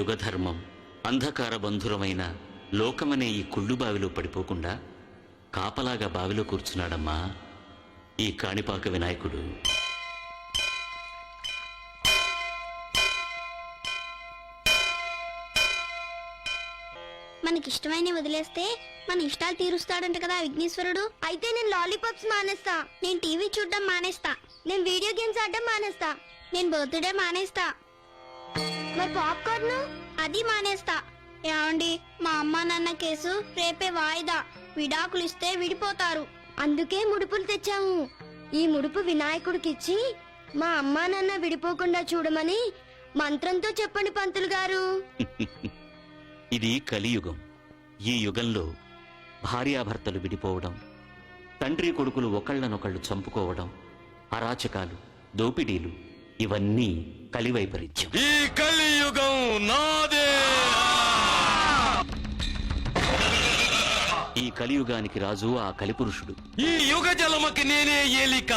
యుగధర్మం అంధకార బంధురమైన లోకమనే ఈ కుళ్ళు బావిలో పడిపోకుండా కాపలాగా బావిలో కూర్చున్నాడమ్మా ఈ కాణిపాక వినాయకుడు. మనకిష్టమైన వదిలేస్తే మన ఇష్టాలు తీరుస్తాడంట కదా విఘ్నేశ్వరుడు. అయితే నేను లాలీపాప్స్ మానేస్తా, నేను టీవీ చూడడం మానేస్తా, నేను వీడియో గేమ్స్ ఆడడం మానేస్తా, నేను బర్త్డే మానేస్తా, మరి పాప్కార్న్ అది మానేస్తా. ఏమండి, మా అమ్మా నాన్న కేసు రేపే వాయిదా, విడాకులు ఇస్తే విడిపోతారు. అందుకే ముడుపులు తెచ్చాము. ఈ ముడుపు వినాయకుడికిచ్చి మా అమ్మా నాన్న విడిపోకుండా చూడమని మంత్రంతో చెప్పండి పంతులు గారు. ఇది కలియుగం. ఈ యుగంలో భార్యాభర్తలు విడిపోవడం, తండ్రి కొడుకులు ఒకళ్ళనొకళ్ళు చంపుకోవడం, అరాచకాలు, దోపిడీలు ఇవన్నీ కలివైపరీత్యం. ఈ కలియుగం నాదే. ఈ కలియుగానికి రాజు ఆ కలిపురుషుడు. ఈ యుగ జలమకి నేనే ఏలిక.